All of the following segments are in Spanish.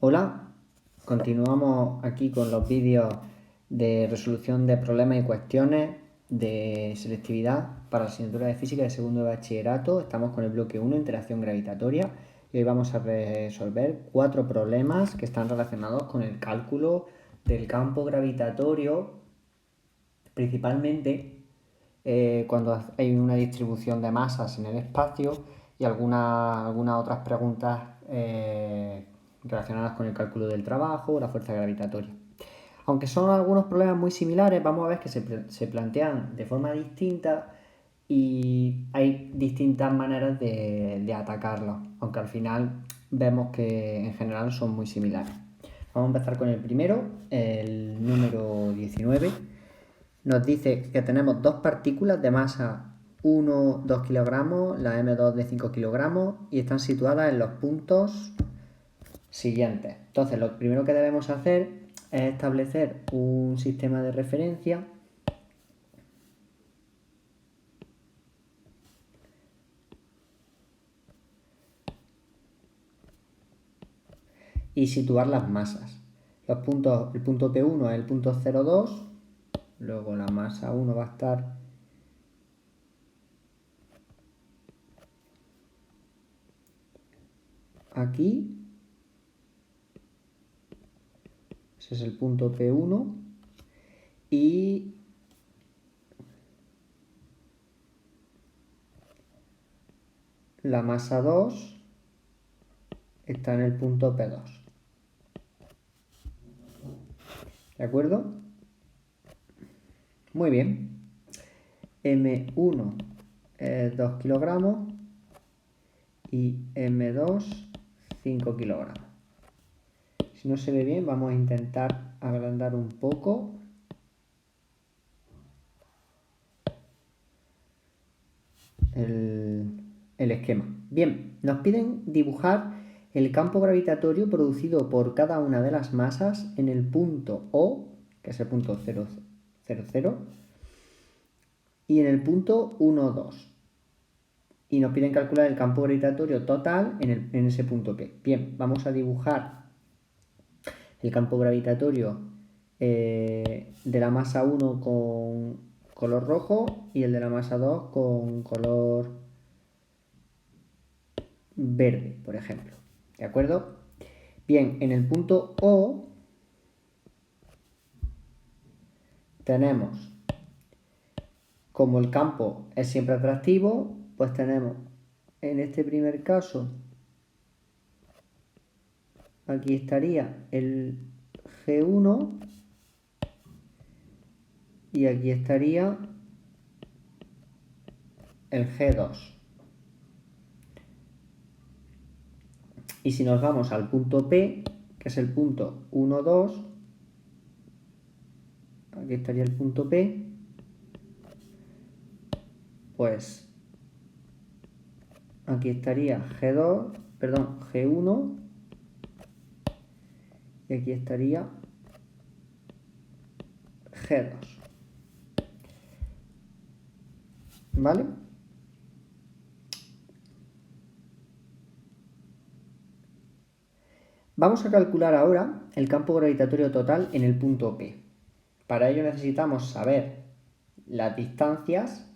Hola, continuamos aquí con los vídeos de resolución de problemas y cuestiones de selectividad para la asignatura de física de segundo de bachillerato. Estamos con el bloque 1, interacción gravitatoria, y hoy vamos a resolver 4 problemas que están relacionados con el cálculo del campo gravitatorio, principalmente cuando hay una distribución de masas en el espacio y algunas otras preguntas relacionadas con el cálculo del trabajo o la fuerza gravitatoria. Aunque son algunos problemas muy similares, vamos a ver que se plantean de forma distinta y hay distintas maneras de atacarlos, aunque al final vemos que en general son muy similares. Vamos a empezar con el primero, el número 19. Nos dice que tenemos dos partículas de masa 1, 2 kilogramos, la M2 de 5 kilogramos, y están situadas en los puntos siguientes. Entonces, lo primero que debemos hacer es establecer un sistema de referencia y situar las masas. El punto P1 es el punto 0,2, luego la masa 1 va a estar aquí, ese es el punto P1, y la masa 2 está en el punto P2. ¿De acuerdo? Muy bien. M1 es 2 kilogramos y M2 5 kilogramos. Si no se ve bien, vamos a intentar agrandar un poco. El esquema. Bien, nos piden dibujar el campo gravitatorio producido por cada una de las masas en el punto O, que es el punto 0, 0, 0, y en el punto 1, 2. Y nos piden calcular el campo gravitatorio total en ese punto P. Bien, vamos a dibujar el campo gravitatorio de la masa 1 con color rojo y el de la masa 2 con color verde, por ejemplo. ¿De acuerdo? Bien, en el punto O tenemos, como el campo es siempre atractivo, pues tenemos en este primer caso, aquí estaría el G1 y aquí estaría el G2. Y si nos vamos al punto P, que es el punto 1, 2, aquí estaría el punto P, pues aquí estaría G2, perdón, G1, y aquí estaría G2. ¿Vale? Vamos a calcular ahora el campo gravitatorio total en el punto P. Para ello necesitamos saber las distancias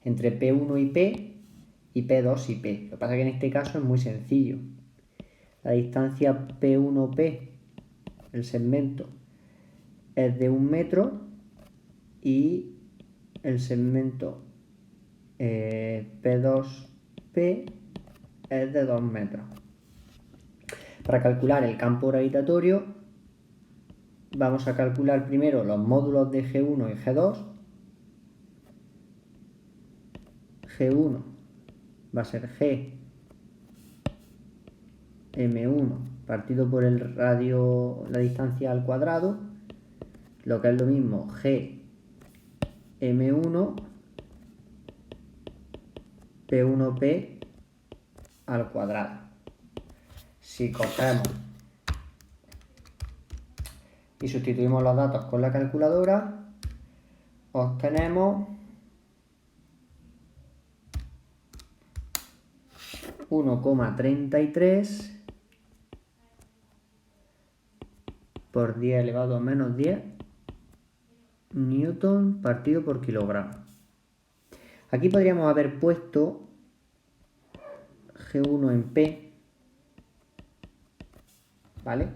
entre P1 y P y P2 y P. Lo que pasa es que en este caso es muy sencillo. La distancia P1P, el segmento, es de 1 metro y el segmento P2P es de 2 metros. Para calcular el campo gravitatorio vamos a calcular primero los módulos de G1 y G2. G1 va a ser G M1 partido por el radio, la distancia al cuadrado, lo que es lo mismo G M1 P1P al cuadrado. Si cogemos y sustituimos los datos con la calculadora, obtenemos 1,33 por 10 elevado a menos 10 newton partido por kilogramo. Aquí podríamos haber puesto G1 en P, ¿vale?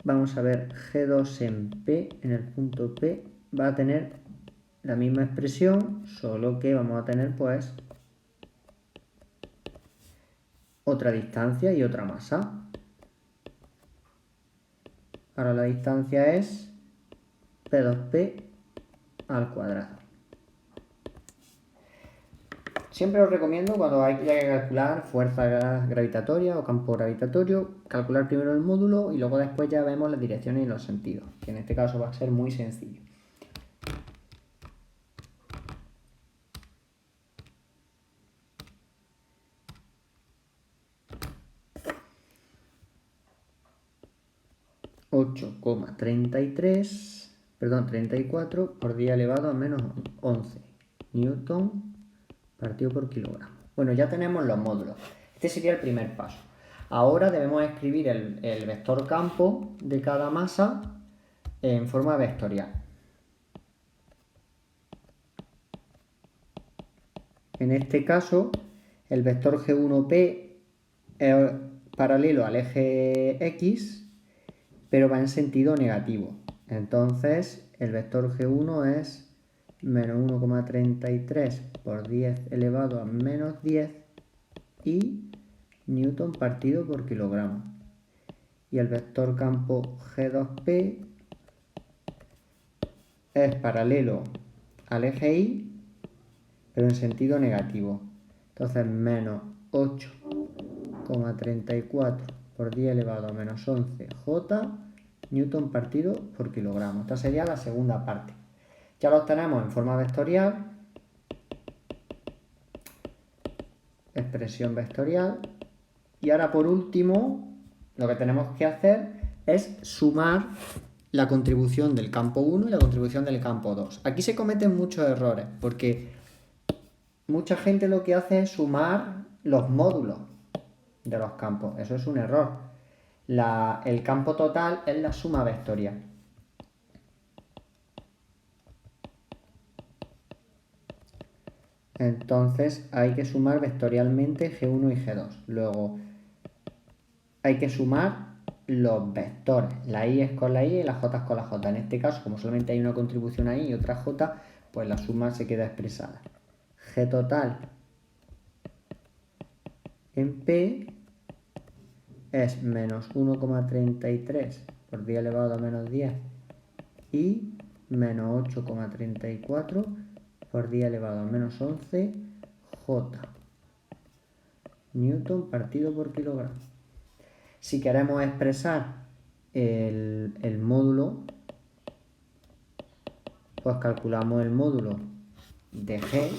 Vamos a ver G2 en P, en el punto P, va a tener la misma expresión, solo que vamos a tener pues otra distancia y otra masa. Ahora la distancia es P2P al cuadrado. Siempre os recomiendo cuando haya que calcular fuerza gravitatoria o campo gravitatorio, calcular primero el módulo y luego después ya vemos las direcciones y los sentidos, que en este caso va a ser muy sencillo. Perdón, 34 por 10 elevado a menos 11 newton partido por kilogramo. Bueno, ya tenemos los módulos. Este sería el primer paso. Ahora debemos escribir el vector campo de cada masa en forma vectorial. En este caso, el vector G1P es paralelo al eje X, pero va en sentido negativo. Entonces, el vector G1 es menos 1,33 por 10 elevado a menos 10 y newton partido por kilogramo. Y el vector campo G2P es paralelo al eje Y, pero en sentido negativo. Entonces, menos 8,34 por 10 elevado a menos 11 J newton partido por kilogramo. Esta sería la segunda parte. Ya los tenemos en forma vectorial, expresión vectorial, y ahora por último lo que tenemos que hacer es sumar la contribución del campo 1 y la contribución del campo 2. Aquí se cometen muchos errores porque mucha gente lo que hace es sumar los módulos de los campos. Eso es un error. El campo total es la suma vectorial. Entonces hay que sumar vectorialmente G1 y G2. Luego hay que sumar los vectores. La Y es con la Y y la J es con la J. En este caso, como solamente hay una contribución ahí y otra J, pues la suma se queda expresada. G total en P es menos 1,33 por 10 elevado a menos 10 y menos 8,34 por 10 elevado a menos 11 J newton partido por kilogramo. Si queremos expresar el módulo, pues calculamos el módulo de G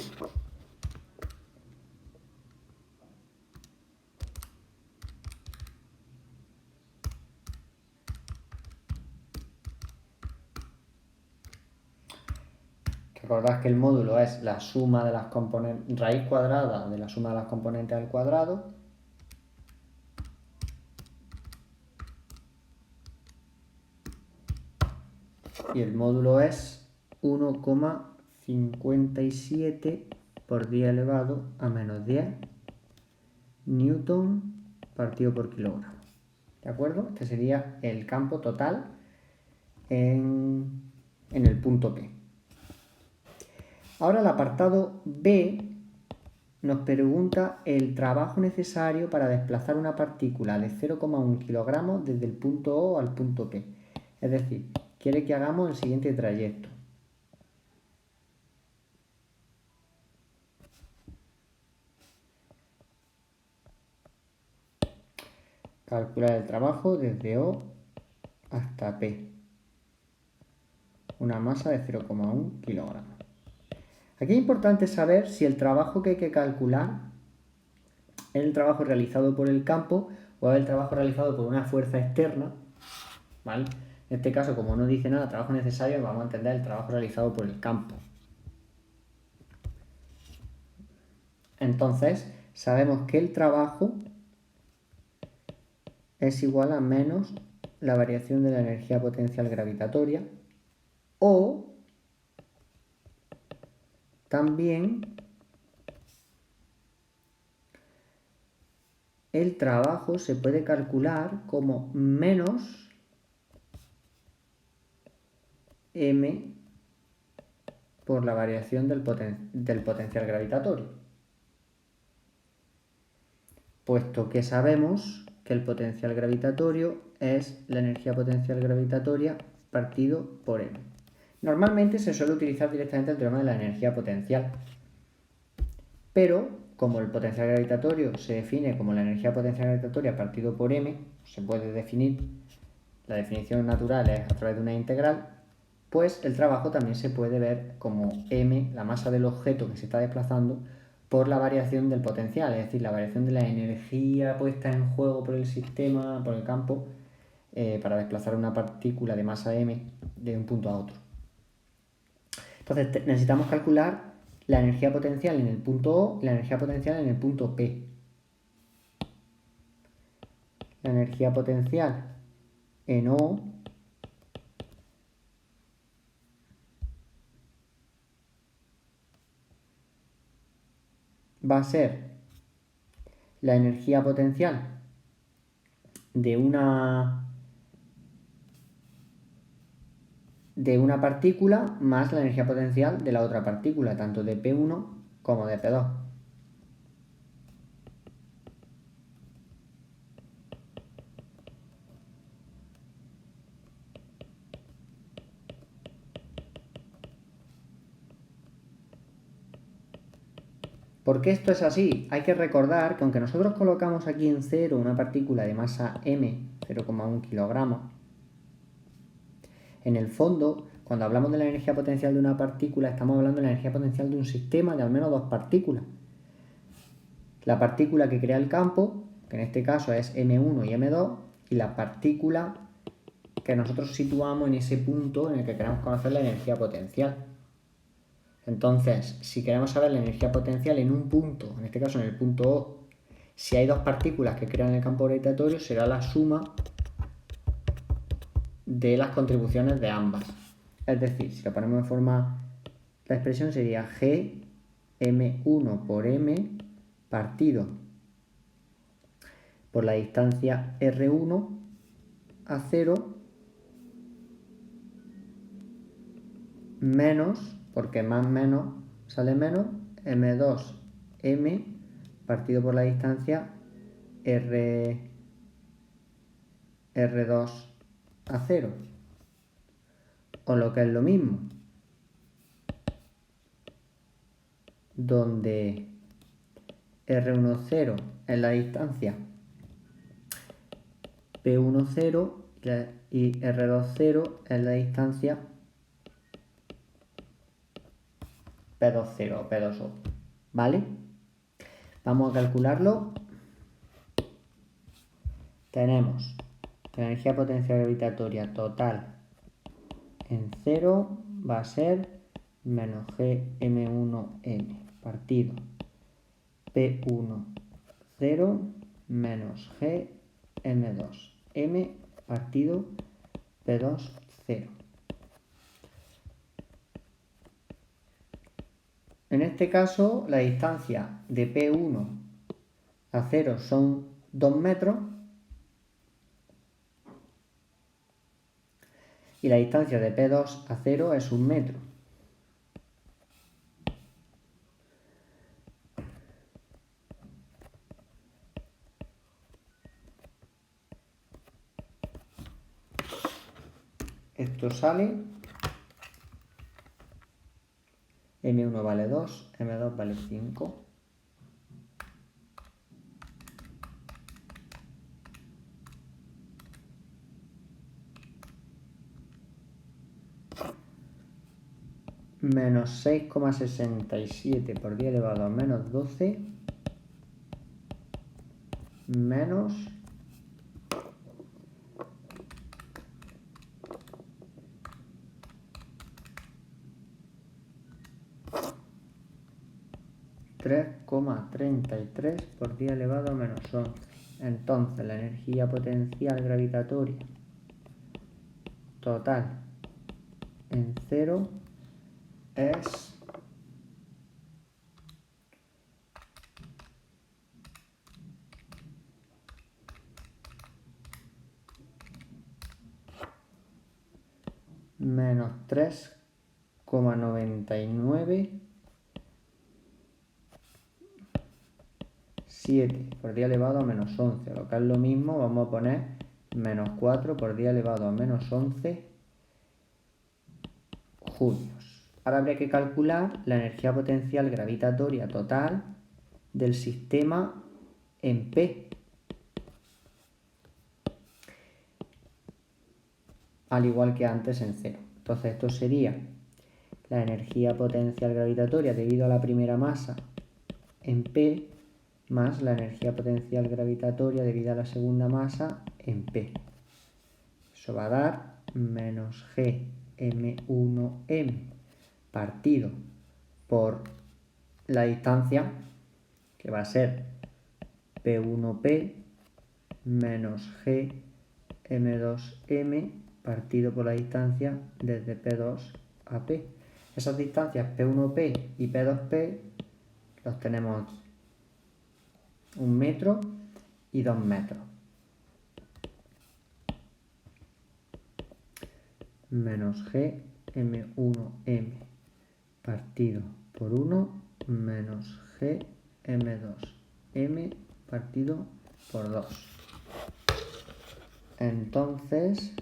Recordad que el módulo es la suma de las componentes, raíz cuadrada de la suma de las componentes al cuadrado, y el módulo es 1,57 por 10 elevado a menos 10 newton partido por kilogramo. ¿De acuerdo? Este sería el campo total en el punto P. Ahora el apartado B nos pregunta el trabajo necesario para desplazar una partícula de 0,1 kilogramos desde el punto O al punto P. Es decir, quiere que hagamos el siguiente trayecto. Calcular el trabajo desde O hasta P. Una masa de 0,1 kilogramos. Aquí es importante saber si el trabajo que hay que calcular es el trabajo realizado por el campo o es el trabajo realizado por una fuerza externa, ¿vale? En este caso, como no dice nada, trabajo necesario, vamos a entender el trabajo realizado por el campo. Entonces, sabemos que el trabajo es igual a menos la variación de la energía potencial gravitatoria, o también el trabajo se puede calcular como menos m por la variación del potencial gravitatorio, puesto que sabemos que el potencial gravitatorio es la energía potencial gravitatoria partido por m. Normalmente se suele utilizar directamente el teorema de la energía potencial, pero como el potencial gravitatorio se define como la energía potencial gravitatoria partido por m, se puede definir, la definición natural es a través de una integral, pues el trabajo también se puede ver como m, la masa del objeto que se está desplazando, por la variación del potencial, es decir, la variación de la energía puesta en juego por el sistema, por el campo, para desplazar una partícula de masa m de un punto a otro. Entonces necesitamos calcular la energía potencial en el punto O y la energía potencial en el punto P. La energía potencial en O va a ser la energía potencial de una partícula más la energía potencial de la otra partícula, tanto de P1 como de P2. ¿Por qué esto es así? Hay que recordar que aunque nosotros colocamos aquí en 0 una partícula de masa m, 0,1 kilogramos, en el fondo, cuando hablamos de la energía potencial de una partícula, estamos hablando de la energía potencial de un sistema de al menos dos partículas. La partícula que crea el campo, que en este caso es m1 y m2, y la partícula que nosotros situamos en ese punto en el que queremos conocer la energía potencial. Entonces, si queremos saber la energía potencial en un punto, en este caso en el punto O, si hay dos partículas que crean el campo gravitatorio, será la suma de las contribuciones de ambas. Es decir, si lo ponemos en forma, la expresión sería G m1 por m partido por la distancia r1 a 0 menos, porque más menos sale menos, m2 m partido por la distancia r2 a 0. O lo que es lo mismo, donde r1,0 es la distancia p1,0 y r2,0 es la distancia p2,0 o p2,O. ¿Vale? Vamos a calcularlo. Tenemos la energía potencial gravitatoria total en 0 va a ser menos Gm1n partido P1, 0 menos Gm2 m partido P2, 0. En este caso, la distancia de P1 a 0 son 2 metros y la distancia de P2 a 0 es 1 metro. Esto sale, M1 vale 2, M2 vale 5. Menos 6,67 por 10 elevado a menos 12 menos 3,33 por 10 elevado a menos 11. Entonces la energía potencial gravitatoria total en 0 es menos 3,997 por 10 elevado a menos 11, lo que es lo mismo, vamos a poner menos 4 por 10 elevado a menos 11 julios. Ahora habría que calcular la energía potencial gravitatoria total del sistema en P. Al igual que antes en 0. Entonces esto sería la energía potencial gravitatoria debido a la primera masa en P más la energía potencial gravitatoria debido a la segunda masa en P. Eso va a dar menos Gm1m partido por la distancia, que va a ser P1P menos Gm2m partido por la distancia desde P2 a P. Esas distancias P1P y P2P los tenemos 1 metro y 2 metros. Menos Gm1m partido por 1 menos Gm2m partido por 2. Entonces,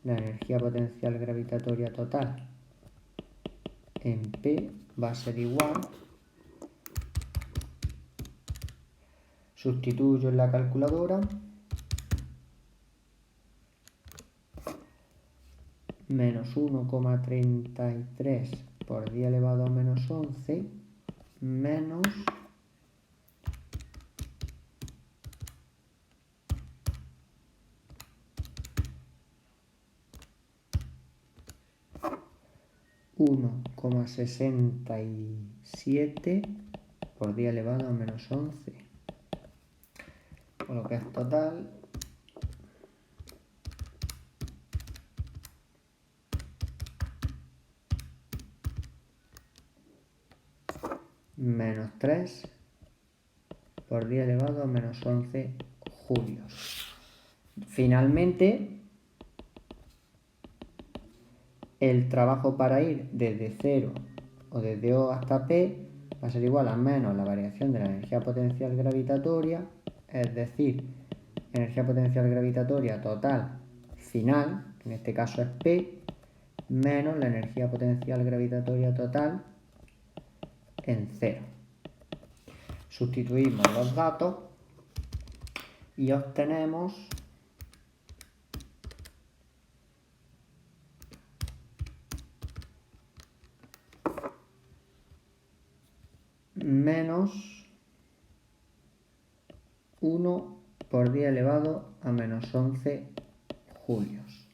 la energía potencial gravitatoria total en P va a ser igual, sustituyo en la calculadora, menos 1,33 por 10 elevado a menos 11 menos 1,67 por 10 elevado a menos 11, con lo que es total menos 3 por 10 elevado a menos 11 julios. Finalmente, el trabajo para ir desde 0 o desde O hasta P va a ser igual a menos la variación de la energía potencial gravitatoria, es decir, energía potencial gravitatoria total final, que en este caso es P, menos la energía potencial gravitatoria total en 0. Sustituimos los datos y obtenemos menos 1 por 10 elevado a menos 11 julios.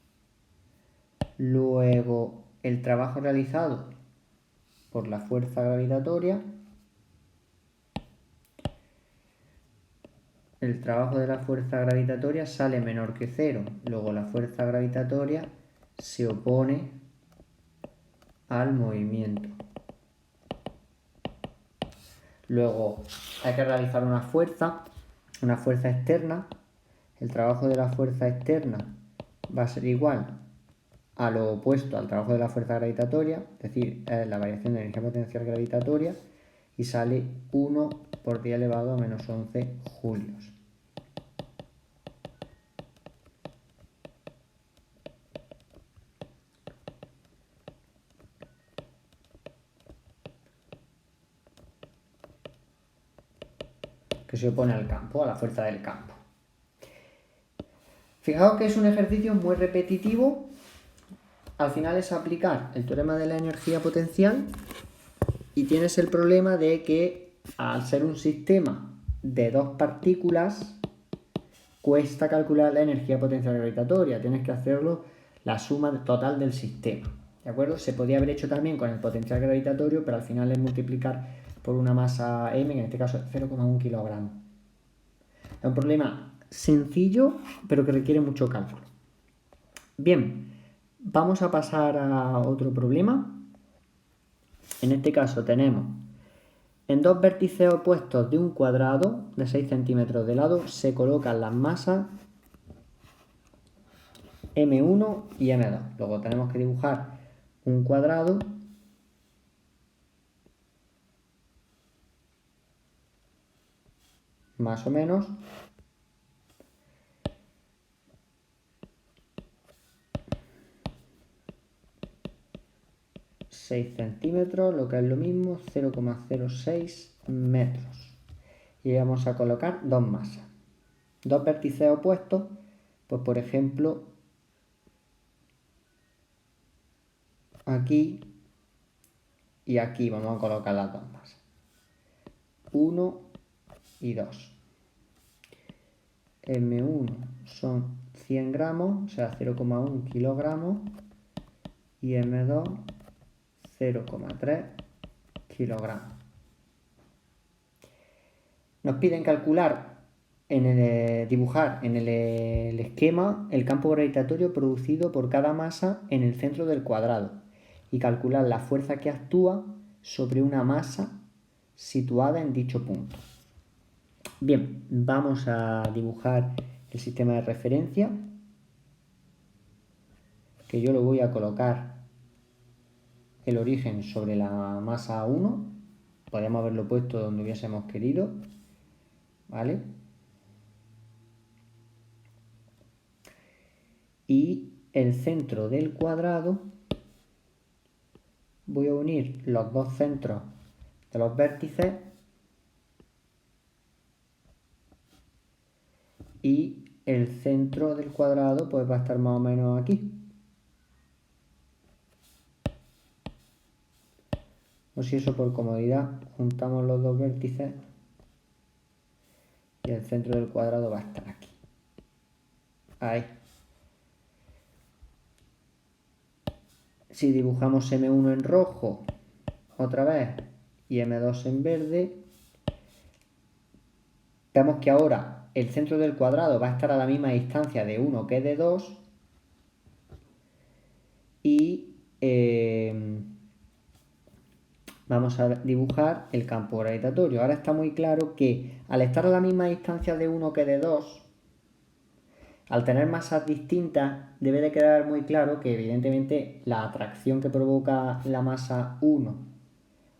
Luego, el trabajo realizado por la fuerza gravitatoria, el trabajo de la fuerza gravitatoria sale menor que 0. Luego la fuerza gravitatoria se opone al movimiento. Luego hay que realizar una fuerza externa. El trabajo de la fuerza externa va a ser igual a lo opuesto al trabajo de la fuerza gravitatoria, es decir, la variación de energía potencial gravitatoria, y sale 1 por 10 elevado a menos 11 julios. Que se opone al campo, a la fuerza del campo. Fijaos que es un ejercicio muy repetitivo. Al final es aplicar el teorema de la energía potencial y tienes el problema de que al ser un sistema de dos partículas cuesta calcular la energía potencial gravitatoria. Tienes que hacerlo la suma total del sistema. ¿De acuerdo? Se podía haber hecho también con el potencial gravitatorio, pero al final es multiplicar por una masa m, que en este caso es 0,1 kilogramos. Es un problema sencillo, pero que requiere mucho cálculo. Bien, vamos a pasar a otro problema. En este caso tenemos en dos vértices opuestos de un cuadrado de 6 centímetros de lado se colocan las masas M1 y M2. Luego tenemos que dibujar un cuadrado más o menos ...6 centímetros, lo que es lo mismo, 0,06 metros. Y vamos a colocar dos masas. Dos vértices opuestos, pues por ejemplo, aquí y aquí vamos a colocar las dos masas. 1 y 2. M1 son 100 gramos, o sea 0,1 kilogramos, y M2 0,3 kilogramos. Nos piden calcular, dibujar en el esquema el campo gravitatorio producido por cada masa en el centro del cuadrado y calcular la fuerza que actúa sobre una masa situada en dicho punto. Bien, vamos a dibujar el sistema de referencia, que yo lo voy a colocar el origen sobre la masa 1. Podríamos haberlo puesto donde hubiésemos querido, ¿vale? Y el centro del cuadrado, voy a unir los dos centros de los vértices y el centro del cuadrado pues va a estar más o menos aquí. O si eso por comodidad juntamos los dos vértices y el centro del cuadrado va a estar aquí. Ahí. Si dibujamos M1 en rojo otra vez y M2 en verde, vemos que ahora el centro del cuadrado va a estar a la misma distancia de 1 que de 2 y vamos a dibujar el campo gravitatorio. Ahora está muy claro que al estar a la misma distancia de 1 que de 2, al tener masas distintas, debe de quedar muy claro que evidentemente la atracción que provoca la masa 1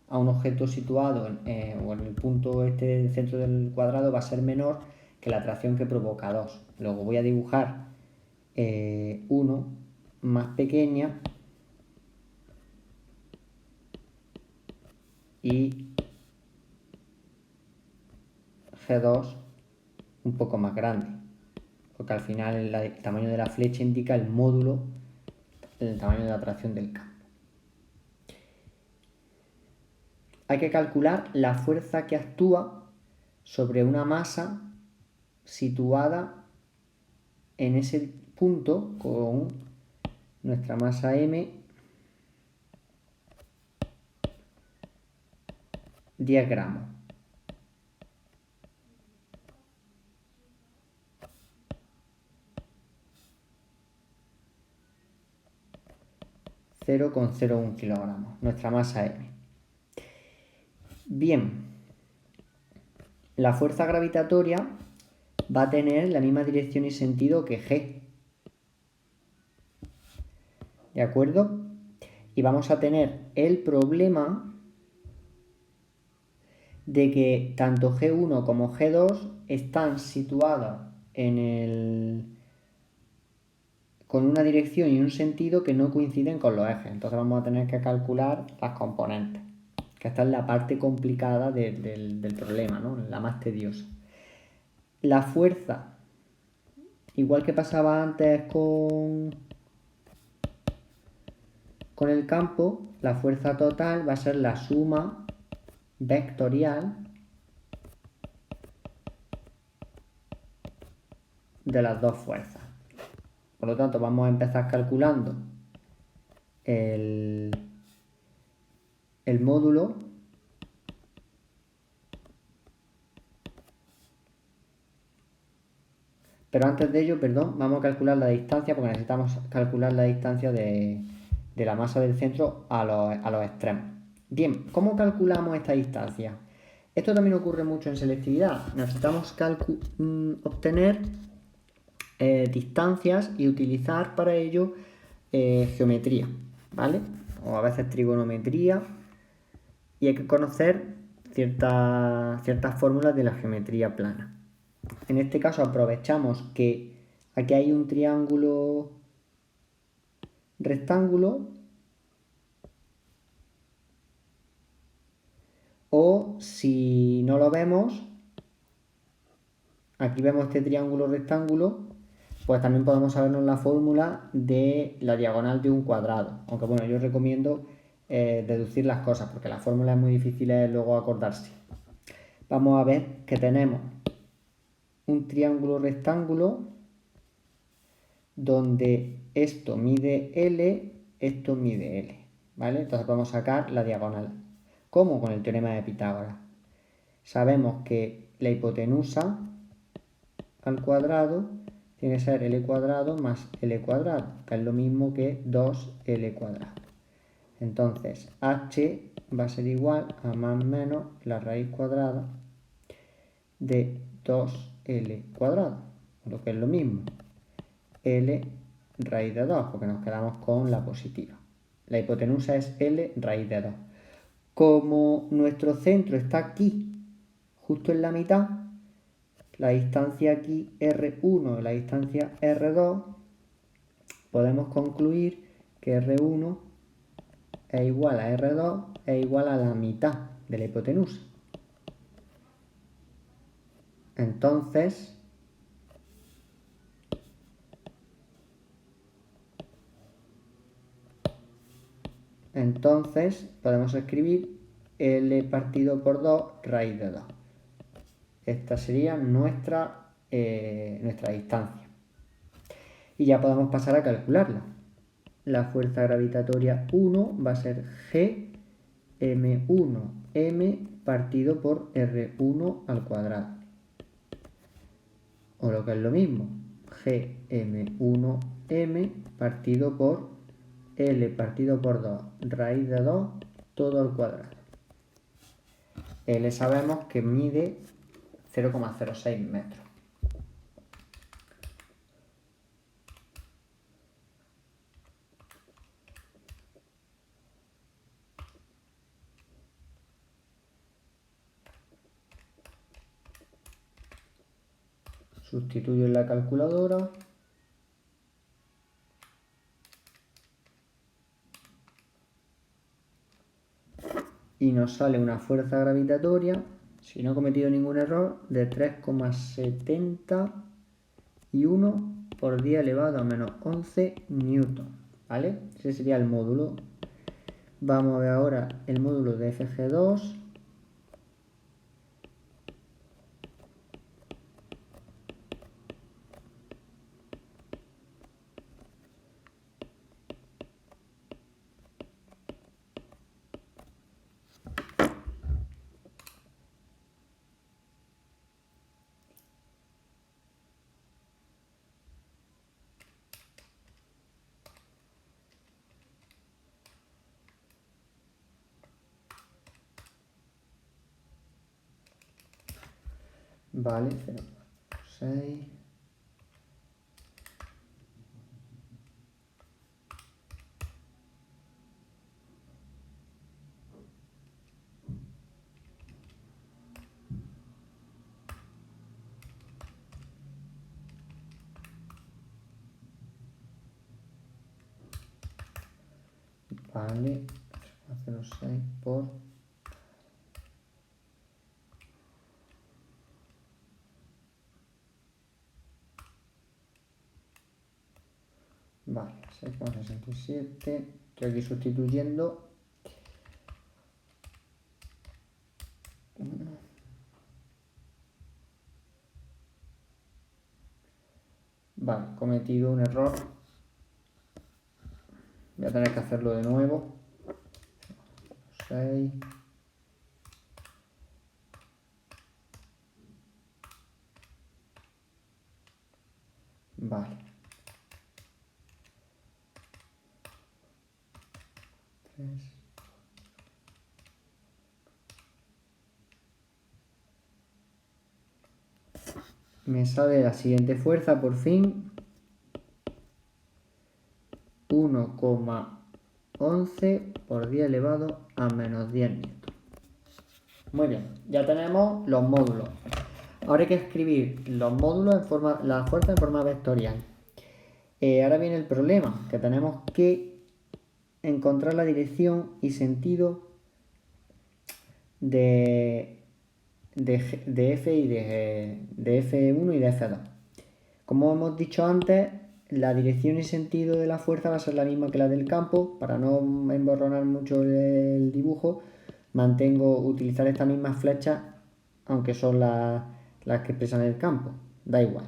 a un objeto situado o en el punto este del centro del cuadrado va a ser menor que la atracción que provoca 2. Luego voy a dibujar 1 más pequeña y G2 un poco más grande, porque al final el tamaño de la flecha indica el módulo del tamaño de la atracción del campo. Hay que calcular la fuerza que actúa sobre una masa situada en ese punto con nuestra masa M 10 gramos. ...0,01 kilogramos, nuestra masa M. Bien, la fuerza gravitatoria va a tener la misma dirección y sentido que G. ¿De acuerdo? Y vamos a tener el problema de que tanto G1 como G2 están situadas con una dirección y un sentido que no coinciden con los ejes. Entonces vamos a tener que calcular las componentes, que esta es la parte complicada del problema, ¿no? La más tediosa. La fuerza, igual que pasaba antes con el campo, la fuerza total va a ser la suma vectorial de las dos fuerzas. Por lo tanto, vamos a empezar calculando el módulo Pero antes de ello, perdón, vamos a calcular la distancia porque necesitamos calcular la distancia de la masa del centro a los extremos. Bien, ¿cómo calculamos esta distancia? Esto también ocurre mucho en selectividad. Necesitamos obtener distancias y utilizar para ello geometría, ¿vale? O a veces trigonometría. Y hay que conocer ciertas fórmulas de la geometría plana. En este caso aprovechamos que aquí hay un triángulo rectángulo, o si no lo vemos, aquí vemos este triángulo rectángulo, pues también podemos sabernos la fórmula de la diagonal de un cuadrado. Aunque bueno, yo recomiendo deducir las cosas porque la fórmula es muy difícil luego acordarse. Vamos a ver que tenemos un triángulo rectángulo donde esto mide L, esto mide L, ¿vale? Entonces podemos sacar la diagonal. ¿Cómo? Con el teorema de Pitágoras. Sabemos que la hipotenusa al cuadrado tiene que ser L cuadrado más L cuadrado, que es lo mismo que 2L cuadrado. Entonces, H va a ser igual a más menos la raíz cuadrada de 2L cuadrado, lo que es lo mismo, L raíz de 2, porque nos quedamos con la positiva. La hipotenusa es L raíz de 2. Como nuestro centro está aquí, justo en la mitad, la distancia aquí R1 y la distancia R2, podemos concluir que R1 es igual a R2 es igual a la mitad de la hipotenusa. Entonces, podemos escribir L partido por 2 raíz de 2. Esta sería nuestra distancia. Y ya podemos pasar a calcularla. La fuerza gravitatoria 1 va a ser Gm1m partido por R1 al cuadrado. O lo que es lo mismo, Gm1m partido por L partido por 2 raíz de 2 todo al cuadrado. L sabemos que mide 0,06 metros. Sustituyo en la calculadora. Y nos sale una fuerza gravitatoria, si no he cometido ningún error, de 3,71 por 10 elevado a menos 11 newton, ¿vale? Ese sería el módulo. Vamos a ver ahora el módulo de FG2. Vale, 0,6. Vale, 0,06 por... Vale, 6,67. Estoy aquí sustituyendo. Vale, he cometido un error. Voy a tener que hacerlo de nuevo. 6. Vale. 3. Me sale la siguiente fuerza por fin. 1,11 por 10 elevado a menos 10 newton. Muy bien, ya tenemos los módulos. Ahora hay que escribir los módulos en forma, la fuerza en forma vectorial. Ahora viene el problema, que tenemos que encontrar la dirección y sentido de F y de F1 y de F2. Como hemos dicho antes, la dirección y sentido de la fuerza va a ser la misma que la del campo. Para no emborronar mucho el dibujo, utilizar estas mismas flechas, aunque son las que expresan el campo. Da igual.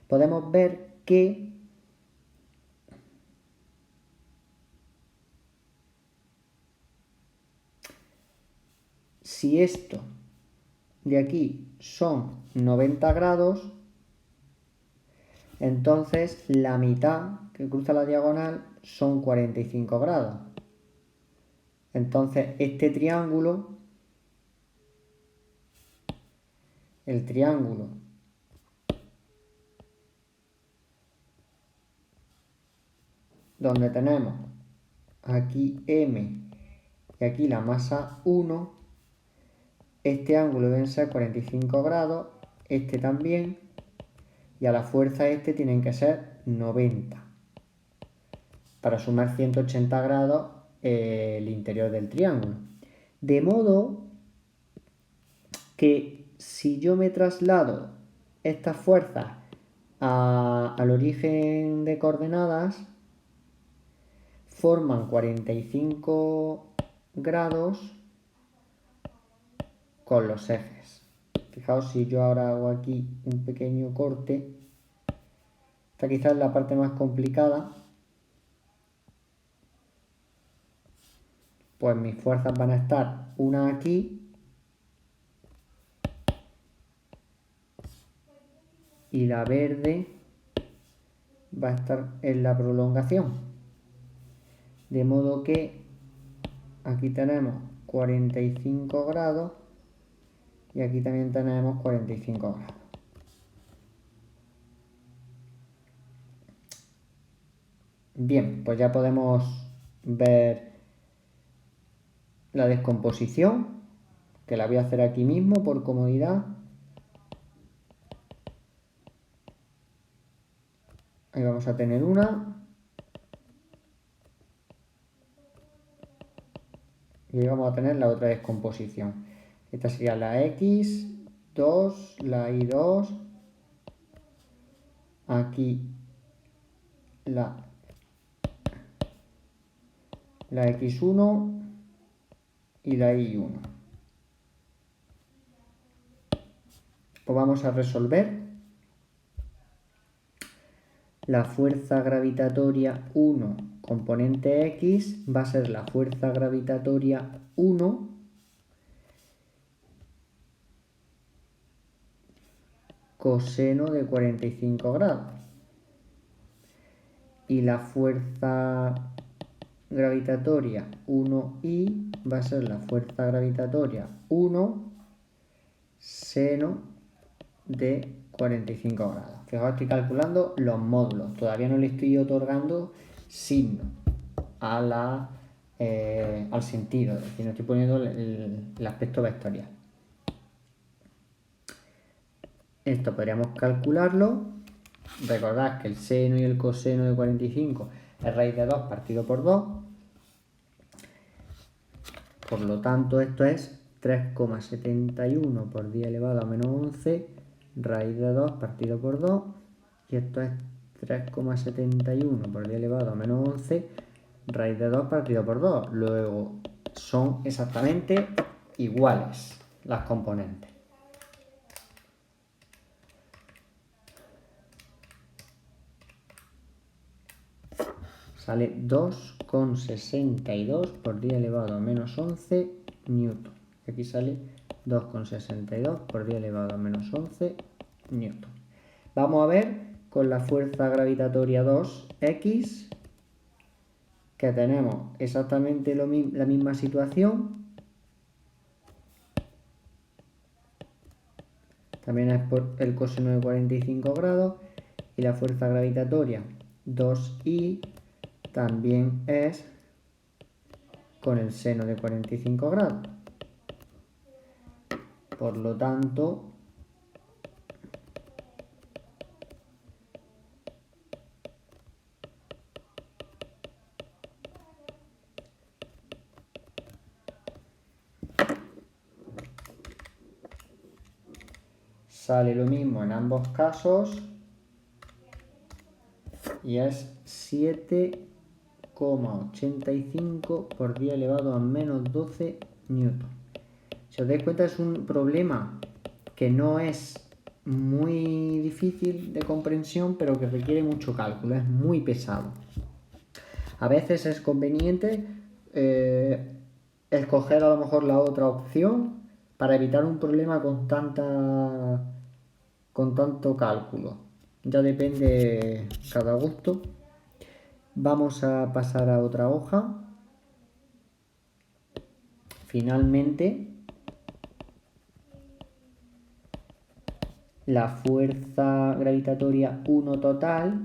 Podemos ver que si esto de aquí son 90 grados, entonces la mitad que cruza la diagonal son 45 grados. Entonces este triángulo, el triángulo donde tenemos aquí M y aquí la masa 1, este ángulo deben ser 45 grados, este también, y a la fuerza este tienen que ser 90, para sumar 180 grados el interior del triángulo. De modo que si yo me traslado estas fuerzas al origen de coordenadas, forman 45 grados con los ejes. Fijaos, si yo ahora hago aquí un pequeño corte, esta quizás es la parte más complicada, pues mis fuerzas van a estar una aquí y la verde va a estar en la prolongación. De modo que aquí tenemos 45 grados y aquí también tenemos 45 grados. Bien, pues ya podemos ver la descomposición, que la voy a hacer aquí mismo por comodidad. Ahí vamos a tener una. Y ahí vamos a tener la otra descomposición. Esta sería la X2, la Y2. Aquí la X1 y la Y1. Pues vamos a resolver. La fuerza gravitatoria 1 componente X va a ser la fuerza gravitatoria 1 coseno de 45 grados. Y la fuerza gravitatoria 1i va a ser la fuerza gravitatoria 1 seno de 45 grados. Fijaos, estoy calculando los módulos. Todavía no le estoy otorgando signo al sentido. Es decir, no estoy poniendo el aspecto vectorial. Esto podríamos calcularlo. Recordad que el seno y el coseno de 45 es raíz de 2 partido por 2. Por lo tanto, esto es 3,71 por 10 elevado a menos 11 raíz de 2 partido por 2. Y esto es 3,71 por 10 elevado a menos 11 raíz de 2 partido por 2. Luego son exactamente iguales las componentes. Sale 2,62 por 10 elevado a menos 11 newton. Aquí sale 2,62 por 10 elevado a menos 11 newton. Vamos a ver con la fuerza gravitatoria 2x, que tenemos exactamente la misma situación. También es por el coseno de 45 grados. Y la fuerza gravitatoria 2i también es con el seno de 45 grados. Por lo tanto, sale lo mismo en ambos casos y es 7,85 por 10 elevado a menos 12 newton. Si os dais cuenta, es un problema que no es muy difícil de comprensión, pero que requiere mucho cálculo, es muy pesado. A veces es conveniente escoger a lo mejor la otra opción para evitar un problema con tanto cálculo. Ya depende cada gusto. Vamos a pasar a otra hoja. Finalmente, la fuerza gravitatoria 1 total,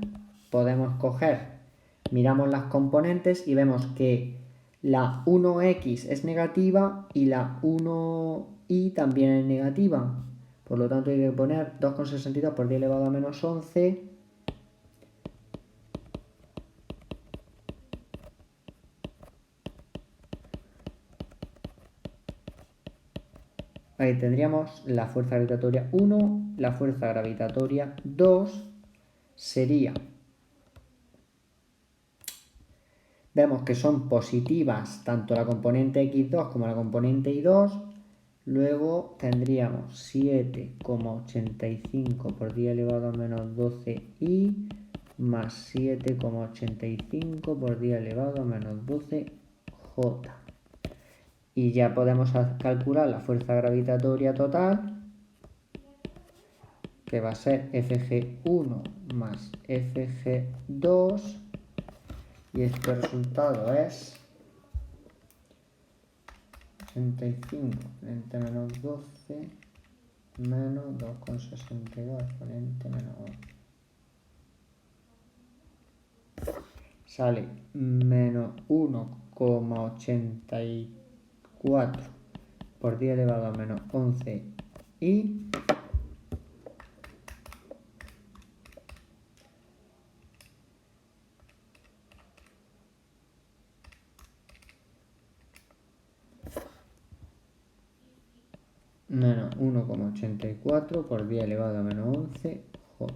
podemos coger, miramos las componentes y vemos que la 1x es negativa y la 1y también es negativa. Por lo tanto hay que poner 2,62 por 10 elevado a menos 11. Ahí tendríamos la fuerza gravitatoria 1, la fuerza gravitatoria 2 sería... Vemos que son positivas tanto la componente x2 como la componente y2. Luego tendríamos 7,85 por 10 elevado a menos 12i más 7,85 por 10 elevado a menos 12j. Y ya podemos calcular la fuerza gravitatoria total, que va a ser Fg1 más Fg2. Y este resultado es 85 frente a menos 12 menos 2,62 frente a menos 11. Sale menos 1,84 por 10 elevado a menos 11 y menos 1,84 por 10 elevado a menos 11 J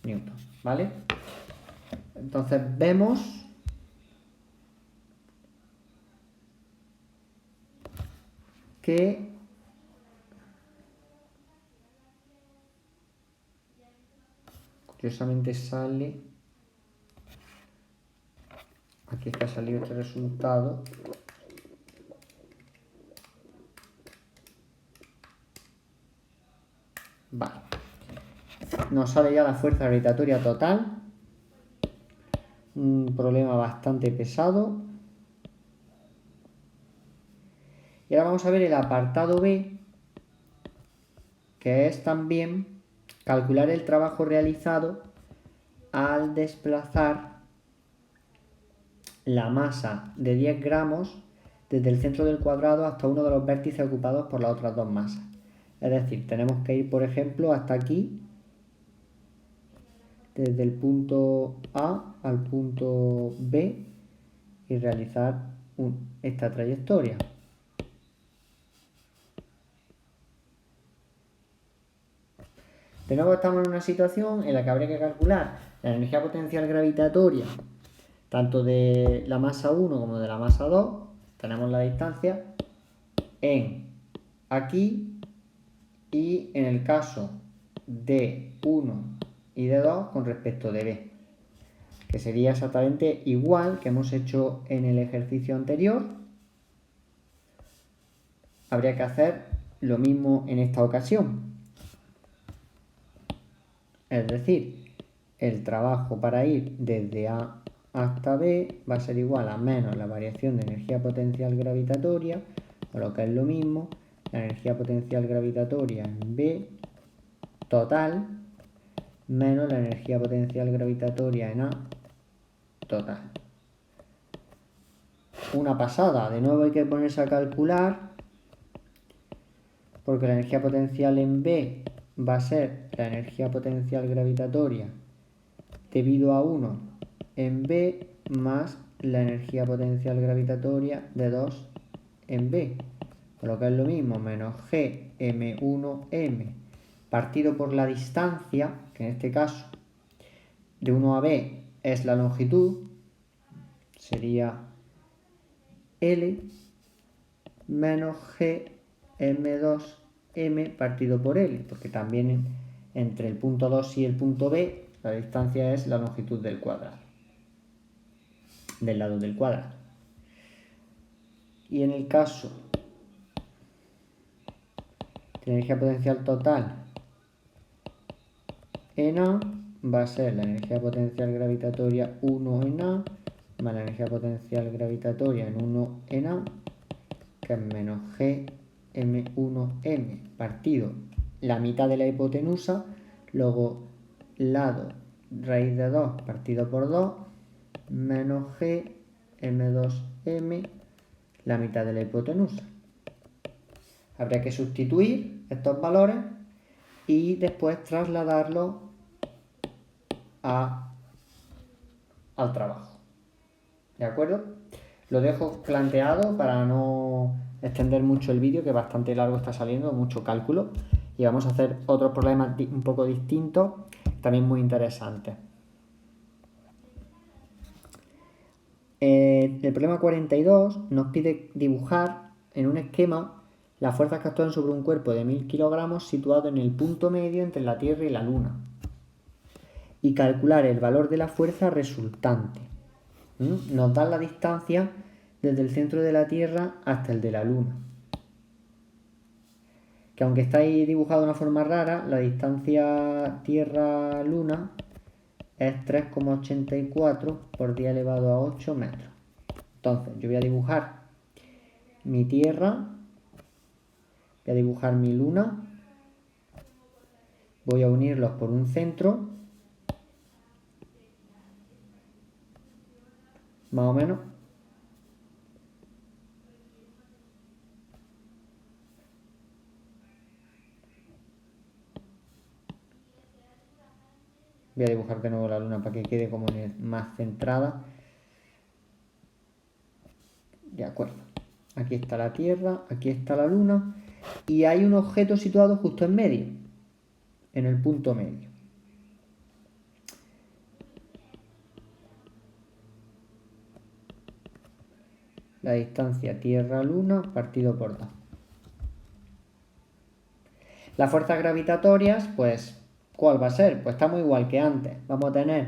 newton, ¿vale? Entonces vemos que curiosamente sale, aquí está salido este resultado, vale, nos sale ya la fuerza gravitatoria total, un problema bastante pesado. Y ahora vamos a ver el apartado B, que es también calcular el trabajo realizado al desplazar la masa de 10 gramos desde el centro del cuadrado hasta uno de los vértices ocupados por las otras dos masas. Es decir, tenemos que ir, por ejemplo, hasta aquí, desde el punto A al punto B, y realizar esta trayectoria. De nuevo estamos en una situación en la que habría que calcular la energía potencial gravitatoria tanto de la masa 1 como de la masa 2. Tenemos la distancia en aquí y en el caso de 1 y de 2 con respecto de B, que sería exactamente igual que hemos hecho en el ejercicio anterior. Habría que hacer lo mismo en esta ocasión. Es decir, el trabajo para ir desde A hasta B va a ser igual a menos la variación de energía potencial gravitatoria, o lo que es lo mismo, la energía potencial gravitatoria en B total menos la energía potencial gravitatoria en A total. Una pasada, de nuevo hay que ponerse a calcular, porque la energía potencial en B va a ser la energía potencial gravitatoria debido a 1 en B más la energía potencial gravitatoria de 2 en B, por lo que es lo mismo, menos G M1M partido por la distancia, que en este caso de 1 a B es la longitud, sería L menos G M2M partido por L, porque también entre el punto 2 y el punto B la distancia es la longitud del cuadrado, del lado del cuadrado. Y en el caso de la energía potencial total en A, va a ser la energía potencial gravitatoria 1 en A más la energía potencial gravitatoria en 1 en A, que es menos G M1M partido la mitad de la hipotenusa, luego lado raíz de 2 partido por 2 menos G M2M la mitad de la hipotenusa. Habría que sustituir estos valores y después trasladarlos al trabajo. ¿De acuerdo? Lo dejo planteado para no extender mucho el vídeo, que bastante largo está saliendo, mucho cálculo. Y vamos a hacer otros problemas un poco distintos, también muy interesantes. El problema 42 nos pide dibujar en un esquema las fuerzas que actúan sobre un cuerpo de 1000 kilogramos situado en el punto medio entre la Tierra y la Luna y calcular el valor de la fuerza resultante. Nos dan la distancia desde el centro de la Tierra hasta el de la Luna, que aunque está ahí dibujado de una forma rara, la distancia Tierra-Luna es 3,84 por 10 elevado a 8 metros. Entonces yo voy a dibujar mi Tierra, voy a dibujar mi Luna, voy a unirlos por un centro, más o menos. Voy a dibujar de nuevo la Luna para que quede como más centrada. De acuerdo. Aquí está la Tierra, aquí está la Luna y hay un objeto situado justo en medio, en el punto medio. La distancia Tierra-Luna partido por 2. Las fuerzas gravitatorias, pues, ¿cuál va a ser? Pues estamos igual que antes. Vamos a tener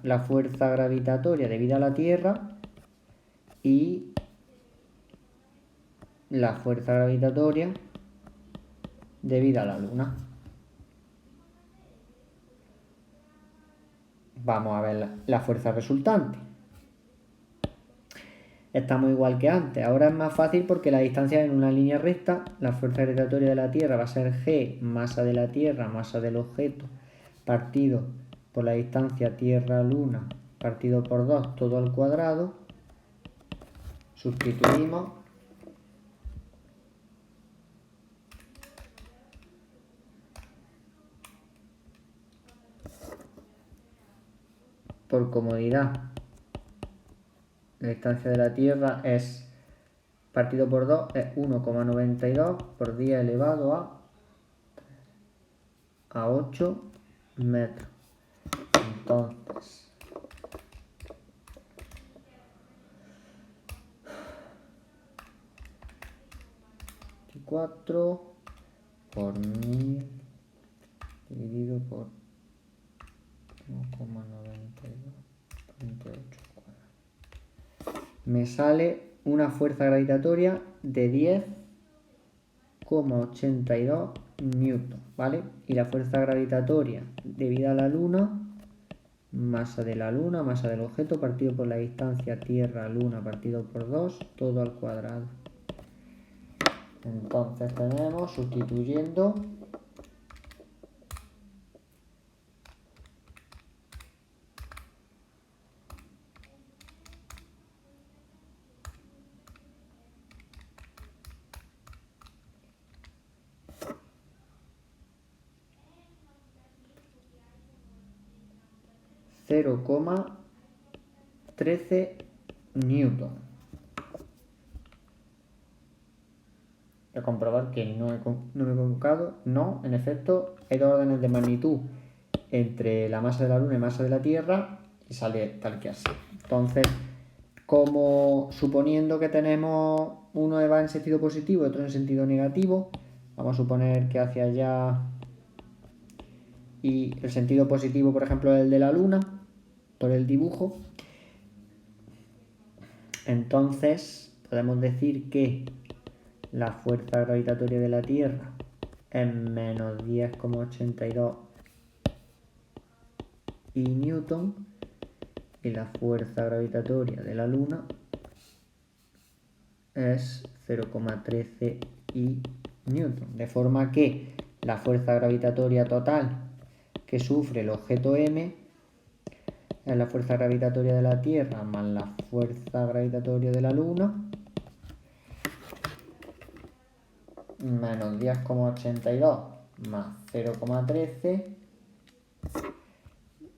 la fuerza gravitatoria debida a la Tierra y la fuerza gravitatoria debida a la Luna. Vamos a ver la fuerza resultante. Estamos igual que antes. Ahora es más fácil porque la distancia es en una línea recta. La fuerza gravitatoria de la Tierra va a ser G, masa de la Tierra, masa del objeto, partido por la distancia Tierra-Luna, partido por 2, todo al cuadrado. Sustituimos. Por comodidad, la distancia de la Tierra es partido por 2 es 1,92 por 10 elevado a 8 metros. Entonces, ...4 por 1000 dividido por 1,92 por 28. Me sale una fuerza gravitatoria de 10,82 newton, ¿vale? Y la fuerza gravitatoria debida a la Luna, masa de la Luna, masa del objeto partido por la distancia Tierra-Luna partido por 2, todo al cuadrado. Entonces tenemos, sustituyendo, ...0,13 newton. Voy a comprobar que no me he equivocado. No, en efecto, hay dos órdenes de magnitud entre la masa de la Luna y masa de la Tierra y sale tal que así. Entonces, como suponiendo que tenemos uno va en sentido positivo y otro en sentido negativo, vamos a suponer que hacia allá y el sentido positivo, por ejemplo, es el de la Luna, por el dibujo. Entonces, podemos decir que la fuerza gravitatoria de la Tierra es menos 10,82 y newton y la fuerza gravitatoria de la Luna es 0,13 y newton, de forma que la fuerza gravitatoria total que sufre el objeto M es la fuerza gravitatoria de la Tierra más la fuerza gravitatoria de la Luna menos 10,82 más 0,13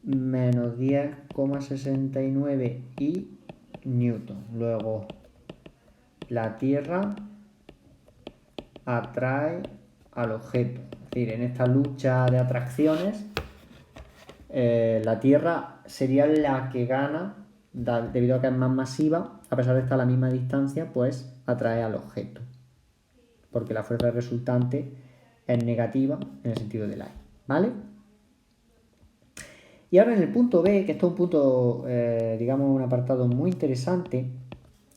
menos 10,69 y newton. Luego la Tierra atrae al objeto. Es decir, en esta lucha de atracciones, la Tierra sería la que gana, debido a que es más masiva, a pesar de estar a la misma distancia, pues atrae al objeto. Porque la fuerza resultante es negativa en el sentido del aire, ¿vale? Y ahora en el punto B, que esto es un punto, digamos, un apartado muy interesante,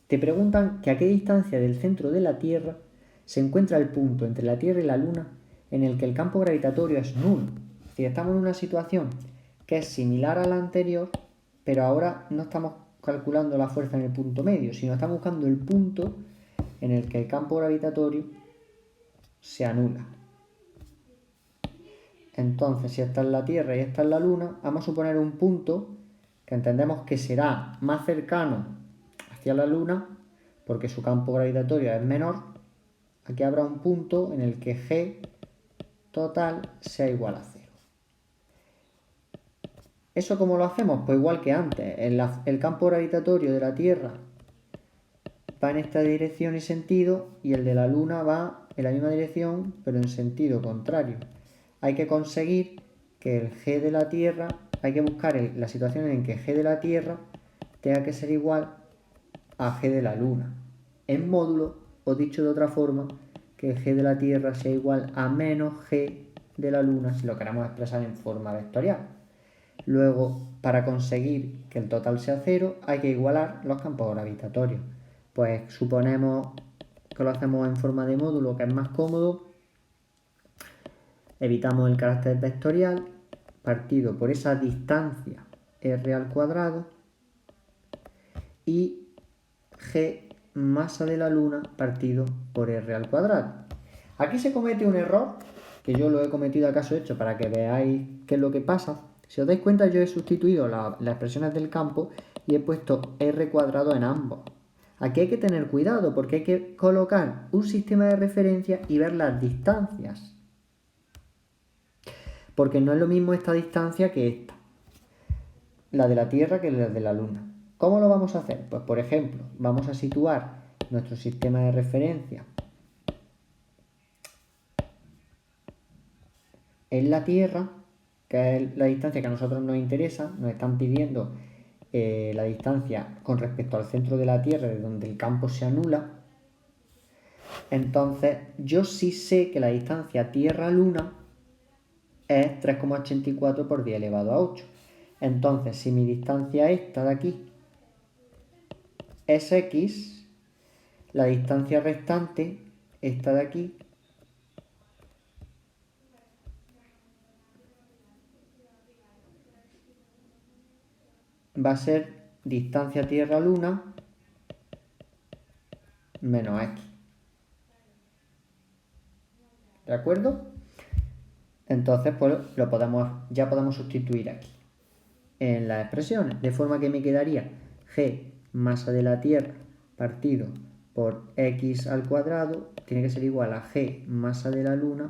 te preguntan que a qué distancia del centro de la Tierra se encuentra el punto entre la Tierra y la Luna en el que el campo gravitatorio es nulo. Es decir, estamos en una situación que es similar a la anterior, pero ahora no estamos calculando la fuerza en el punto medio, sino estamos buscando el punto en el que el campo gravitatorio se anula. Entonces, si esta es la Tierra y esta es la Luna, vamos a suponer un punto que entendemos que será más cercano hacia la Luna, porque su campo gravitatorio es menor. Aquí habrá un punto en el que G total sea igual a 0. ¿Eso cómo lo hacemos? Pues igual que antes. El campo gravitatorio de la Tierra va en esta dirección y sentido, y el de la Luna va en la misma dirección, pero en sentido contrario. Hay que conseguir que el G de la Tierra, hay que buscar la situación en que G de la Tierra tenga que ser igual a G de la Luna, en módulo, o dicho de otra forma, que el G de la Tierra sea igual a menos G de la Luna, si lo queremos expresar en forma vectorial. Luego, para conseguir que el total sea 0, hay que igualar los campos gravitatorios. Pues suponemos que lo hacemos en forma de módulo, que es más cómodo. Evitamos el carácter vectorial partido por esa distancia r al cuadrado y G masa de la Luna partido por r al cuadrado. Aquí se comete un error, que yo lo he cometido acaso hecho para que veáis qué es lo que pasa. Si os dais cuenta, yo he sustituido las expresiones del campo y he puesto r cuadrado en ambos. Aquí hay que tener cuidado porque hay que colocar un sistema de referencia y ver las distancias. Porque no es lo mismo esta distancia que esta, la de la Tierra que la de la Luna. ¿Cómo lo vamos a hacer? Pues por ejemplo, vamos a situar nuestro sistema de referencia en la Tierra, que es la distancia que a nosotros nos interesa. Nos están pidiendo la distancia con respecto al centro de la Tierra, de donde el campo se anula. Entonces, yo sí sé que la distancia Tierra-Luna es 3,84 por 10 elevado a 8. Entonces, si mi distancia esta de aquí es x, la distancia restante, esta de aquí, va a ser distancia Tierra-Luna menos x. ¿De acuerdo? Entonces, pues ya podemos sustituir aquí en las expresiones, de forma que me quedaría g masa de la Tierra partido por x al cuadrado tiene que ser igual a g masa de la Luna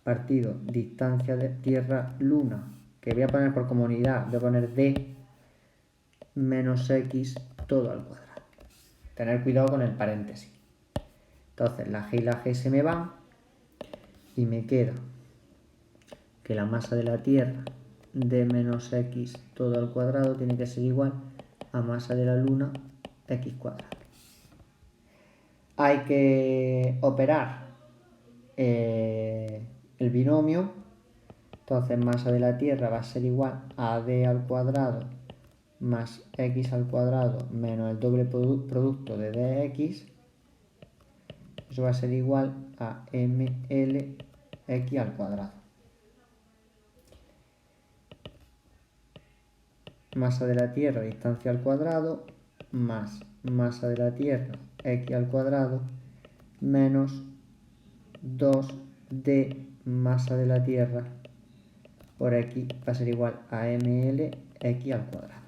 partido distancia de Tierra-Luna, que voy a poner por comunidad, voy a poner d menos x todo al cuadrado. Tener cuidado con el paréntesis. Entonces la g y la g se me van y me queda que la masa de la Tierra d menos x todo al cuadrado tiene que ser igual a masa de la Luna x cuadrado. Hay que operar el binomio, entonces masa de la Tierra va a ser igual a d al cuadrado más x al cuadrado menos el doble producto de dx, eso va a ser igual a ml x al cuadrado. Masa de la Tierra, distancia al cuadrado, más masa de la Tierra, x al cuadrado, menos 2d masa de la Tierra por x va a ser igual a ml x al cuadrado.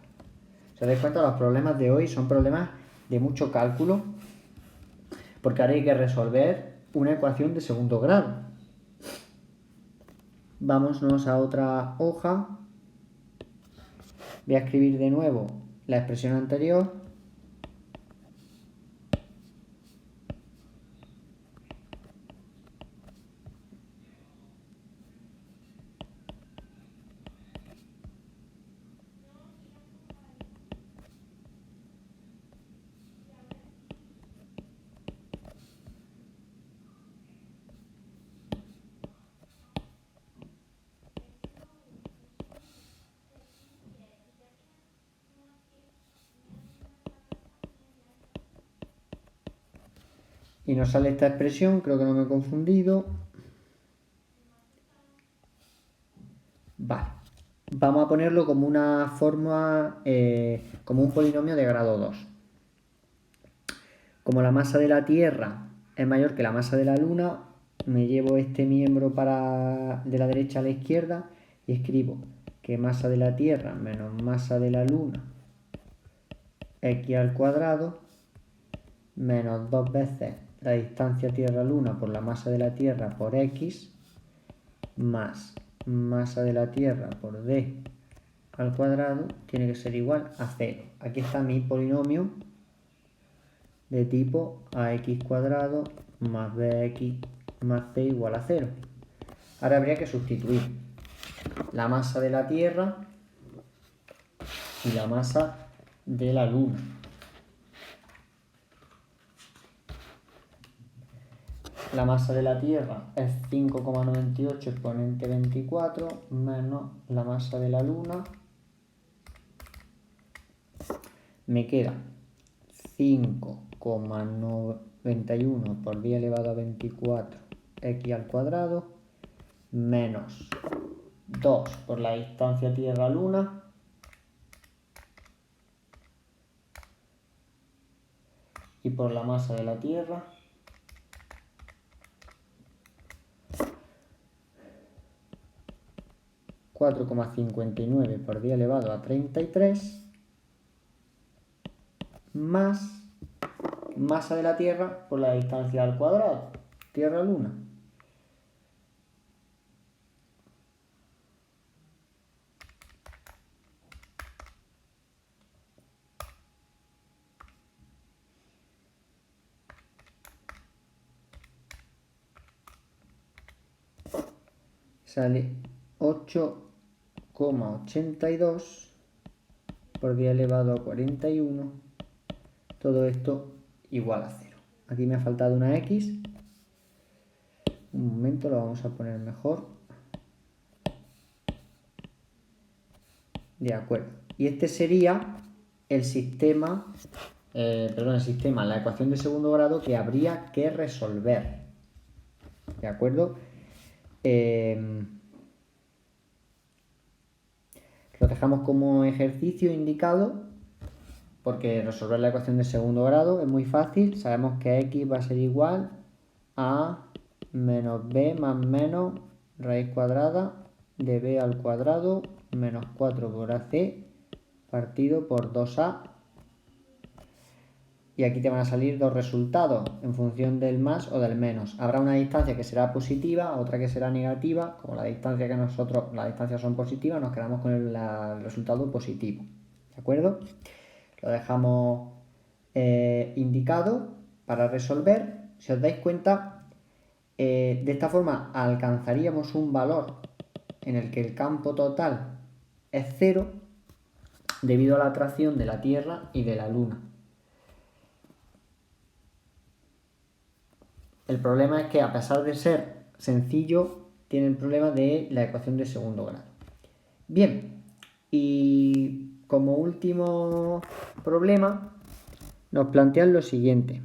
¿Se dais cuenta? Los problemas de hoy son problemas de mucho cálculo, porque ahora hay que resolver una ecuación de segundo grado. Vámonos a otra hoja. Voy a escribir de nuevo la expresión anterior. Y nos sale esta expresión, creo que no me he confundido. Vale. Vamos a ponerlo como una forma, como un polinomio de grado 2. Como la masa de la Tierra es mayor que la masa de la Luna, me llevo este miembro de la derecha a la izquierda y escribo que masa de la Tierra menos masa de la Luna x al cuadrado menos 2 veces la distancia Tierra-Luna por la masa de la Tierra por x más masa de la Tierra por d al cuadrado tiene que ser igual a 0. Aquí está mi polinomio de tipo ax cuadrado más bx más c igual a 0. Ahora habría que sustituir la masa de la Tierra y la masa de la Luna. La masa de la Tierra es 5,98 exponente 24 menos la masa de la Luna. Me queda 5,91 por 10 elevado a 24 x al cuadrado menos 2 por la distancia Tierra-Luna y por la masa de la Tierra (4,59 por 10 elevado a 33 más masa de la Tierra por la distancia al cuadrado, Tierra-Luna. Sale 8,82 por 10 elevado a 41. Todo esto igual a 0. Aquí me ha faltado una x. Un momento, lo vamos a poner mejor. De acuerdo. Y este sería el sistema, la ecuación de segundo grado que habría que resolver. ¿De acuerdo? Lo Lo dejamos como ejercicio indicado porque resolver la ecuación de segundo grado es muy fácil. Sabemos que x va a ser igual a menos b más menos raíz cuadrada de b al cuadrado menos 4 por ac partido por 2a. Y aquí te van a salir dos resultados en función del más o del menos. Habrá una distancia que será positiva, otra que será negativa. Como las distancias son positivas, nos quedamos con el resultado positivo. ¿De acuerdo? Lo dejamos indicado para resolver. Si os dais cuenta, de esta forma alcanzaríamos un valor en el que el campo total es 0 debido a la atracción de la Tierra y de la Luna. El problema es que, a pesar de ser sencillo, tiene el problema de la ecuación de segundo grado. Bien, y como último problema nos plantean lo siguiente.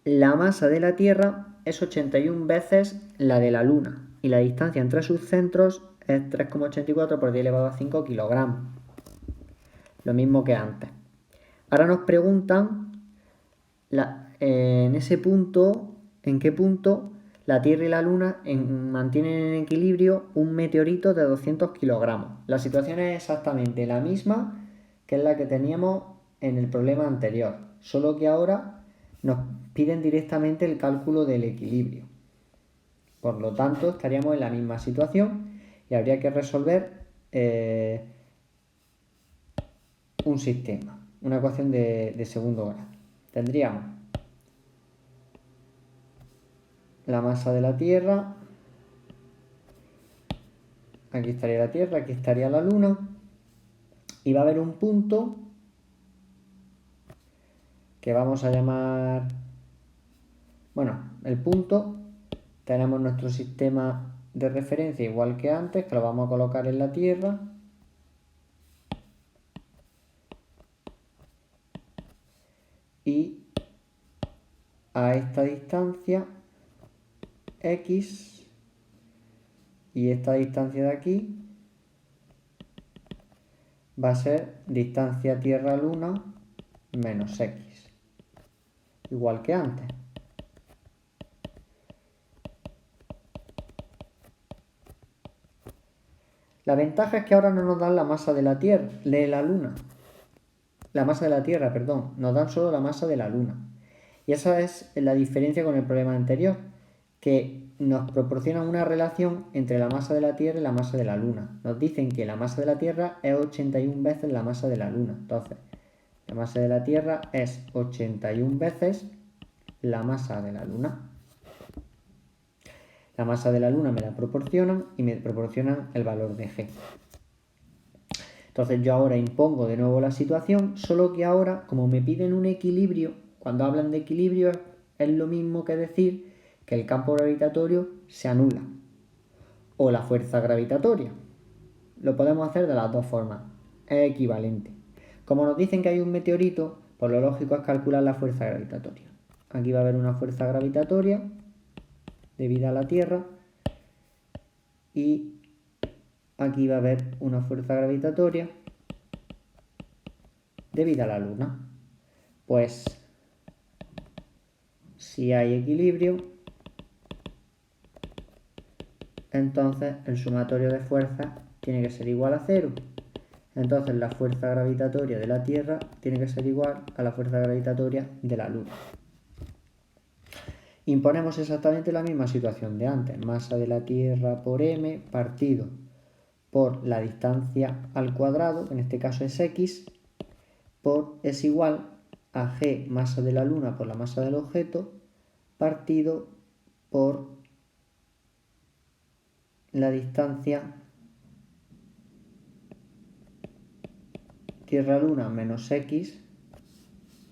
La masa de la Tierra es 81 veces la de la Luna y la distancia entre sus centros es 3,84 por 10 elevado a 5 kilogramos. Lo mismo que antes. Ahora nos preguntan en ese punto, en qué punto la Tierra y la Luna mantienen en equilibrio un meteorito de 200 kilogramos. La situación es exactamente la misma que es la que teníamos en el problema anterior, solo que ahora nos piden directamente el cálculo del equilibrio. Por lo tanto, estaríamos en la misma situación y habría que resolver un sistema, una ecuación de segundo grado. Tendríamos la masa de la Tierra, aquí estaría la Tierra, aquí estaría la Luna, y va a haber un punto que vamos a llamar, bueno, el punto, tenemos nuestro sistema de referencia igual que antes, que lo vamos a colocar en la Tierra, y a esta distancia x y esta distancia de aquí va a ser distancia Tierra-Luna menos x, igual que antes. La ventaja es que ahora no nos dan la masa de la Tierra, de la Luna. La masa de la Tierra, perdón, nos dan solo la masa de la Luna. Y esa es la diferencia con el problema anterior, que nos proporcionan una relación entre la masa de la Tierra y la masa de la Luna. Nos dicen que la masa de la Tierra es 81 veces la masa de la Luna. Entonces, la masa de la Tierra es 81 veces la masa de la Luna. La masa de la Luna me la proporcionan y me proporcionan el valor de G. Entonces yo ahora impongo de nuevo la situación, solo que ahora, como me piden un equilibrio, cuando hablan de equilibrio es lo mismo que decir que el campo gravitatorio se anula o la fuerza gravitatoria. Lo podemos hacer de las dos formas, es equivalente. Como nos dicen que hay un meteorito, pues lo lógico es calcular la fuerza gravitatoria. Aquí va a haber una fuerza gravitatoria debida a la Tierra y aquí va a haber una fuerza gravitatoria debida a la Luna. Pues si hay equilibrio, entonces el sumatorio de fuerzas tiene que ser igual a 0. Entonces la fuerza gravitatoria de la Tierra tiene que ser igual a la fuerza gravitatoria de la Luna. Imponemos exactamente la misma situación de antes. Masa de la Tierra por m partido por la distancia al cuadrado, en este caso es x, es igual a g masa de la Luna por la masa del objeto partido por la distancia Tierra-Luna menos x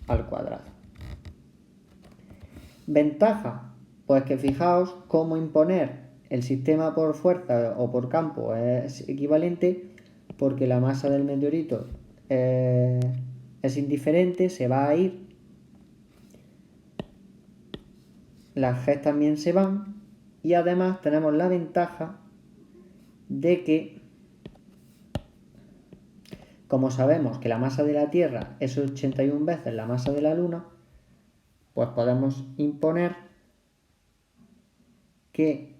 al cuadrado. Ventaja, pues que fijaos cómo imponer el sistema por fuerza o por campo es equivalente, porque la masa del meteorito es indiferente, se va a ir, las g también se van, y además tenemos la ventaja de que, como sabemos que la masa de la Tierra es 81 veces la masa de la Luna, pues podemos imponer que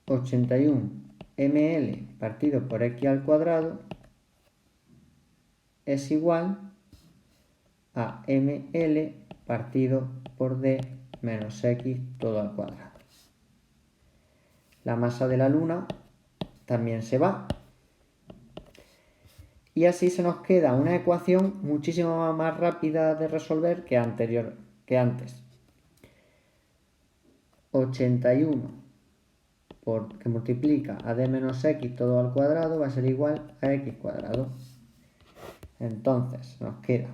81 ml partido por x al cuadrado es igual a ml partido por d menos x todo al cuadrado. La masa de la Luna también se va. Y así se nos queda una ecuación muchísimo más rápida de resolver que antes. 81 que multiplica a d menos x todo al cuadrado va a ser igual a x cuadrado. Entonces nos queda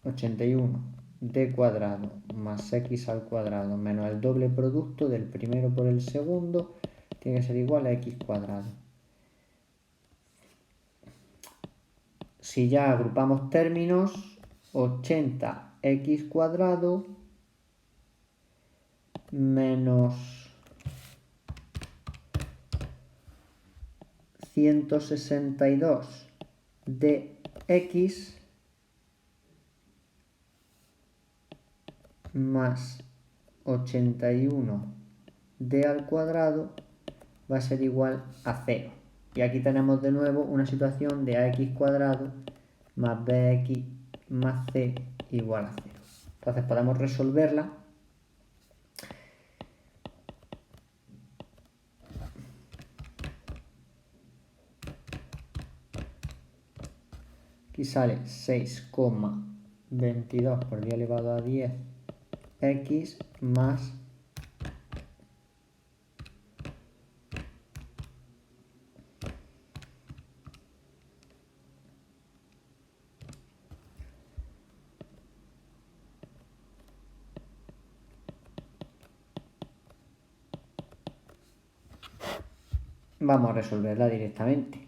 81 d cuadrado más x al cuadrado menos el doble producto del primero por el segundo tiene que ser igual a x cuadrado. Si ya agrupamos términos, 80x cuadrado menos 162 dx más 81 d al cuadrado va a ser igual a 0. Y aquí tenemos de nuevo una situación de ax cuadrado más bx más c igual a 0. Entonces podemos resolverla. Aquí sale 6,22 por 10 elevado a 10 x más vamos a resolverla directamente.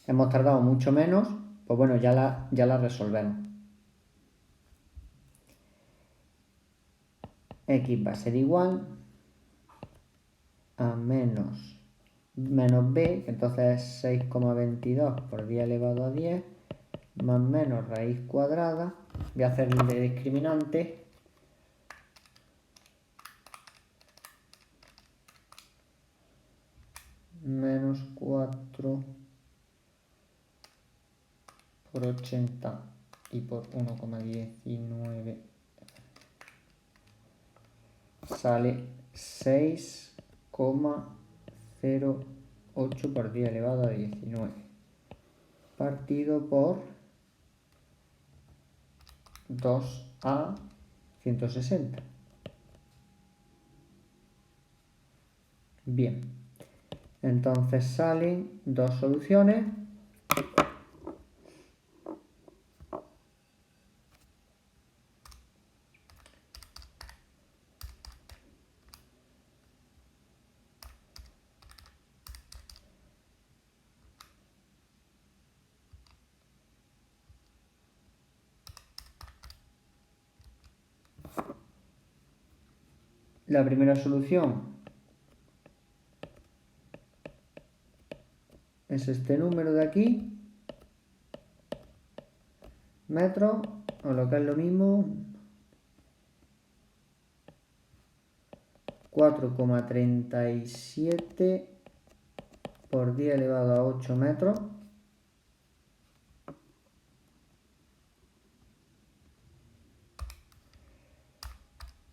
Hemos tardado mucho menos, pues bueno, ya la resolvemos. X va a ser igual a menos b, que entonces es 6,22 por 10 elevado a 10, más menos raíz cuadrada. Voy a hacer el de discriminante. Menos 4 por 80 y por 1,19 sale 6,08 por 10 elevado a 19 partido por 2 a 160. Bien, entonces salen dos soluciones. La primera solución es este número de aquí, metros, o lo que es lo mismo, 4,37 por 10 elevado a 8 metros.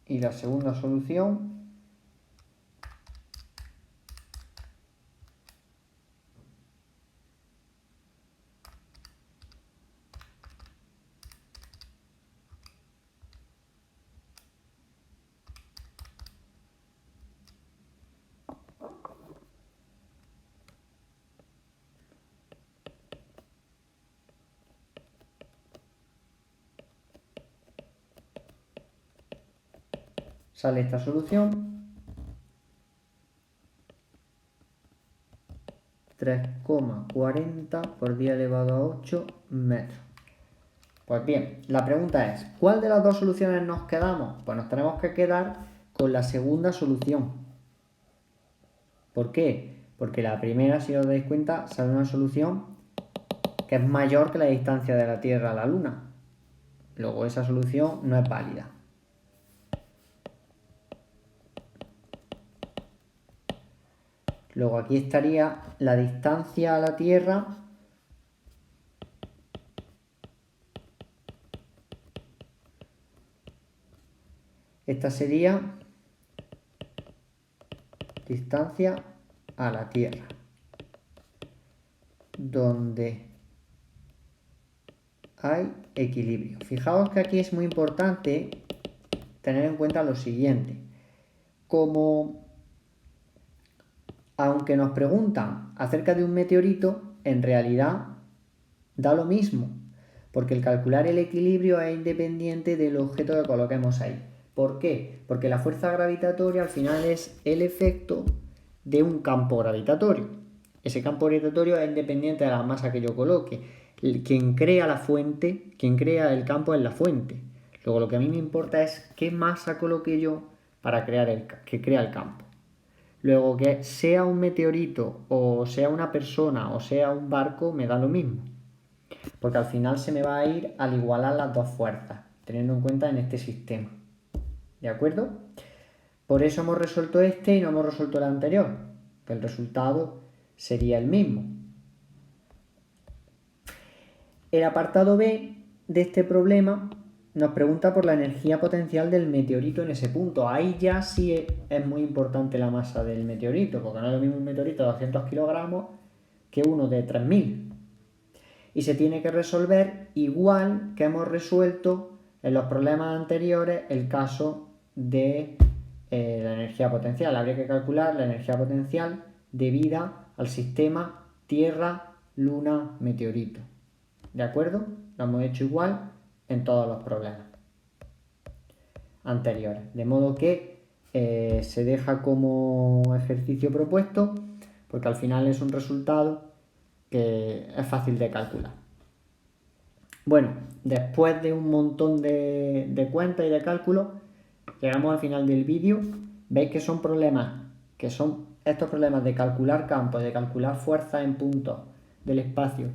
Y la segunda solución sale esta solución, 3,40 por 10 elevado a 8 metros. Pues bien, la pregunta es, ¿cuál de las dos soluciones nos quedamos? Pues nos tenemos que quedar con la segunda solución. ¿Por qué? Porque la primera, si os dais cuenta, sale una solución que es mayor que la distancia de la Tierra a la Luna. Luego esa solución no es válida. Luego aquí estaría la distancia a la Tierra esta sería distancia a la Tierra, donde hay equilibrio. Fijaos que aquí es muy importante tener en cuenta lo siguiente. Como aunque nos preguntan acerca de un meteorito, en realidad da lo mismo, porque el calcular el equilibrio es independiente del objeto que coloquemos ahí. ¿Por qué? Porque la fuerza gravitatoria al final es el efecto de un campo gravitatorio. Ese campo gravitatorio es independiente de la masa que yo coloque. Quien crea la fuente, quien crea el campo es la fuente. Luego lo que a mí me importa es qué masa coloque yo para que crea el campo. Luego, que sea un meteorito, o sea una persona, o sea un barco, me da lo mismo. Porque al final se me va a ir al igualar las dos fuerzas, teniendo en cuenta en este sistema. ¿De acuerdo? Por eso hemos resuelto este y no hemos resuelto el anterior, que el resultado sería el mismo. El apartado B de este problema nos pregunta por la energía potencial del meteorito en ese punto. Ahí ya sí es muy importante la masa del meteorito, porque no es lo mismo un meteorito de 200 kilogramos que uno de 3000. Y se tiene que resolver igual que hemos resuelto en los problemas anteriores el caso de la energía potencial. Habría que calcular la energía potencial debida al sistema Tierra, Luna, meteorito. ¿De acuerdo? Lo hemos hecho igual en todos los problemas anteriores. De modo que se deja como ejercicio propuesto, porque al final es un resultado que es fácil de calcular. Bueno, después de un montón de cuentas y de cálculos, llegamos al final del vídeo. Veis que son problemas, que son estos problemas de calcular campos, de calcular fuerzas en puntos del espacio,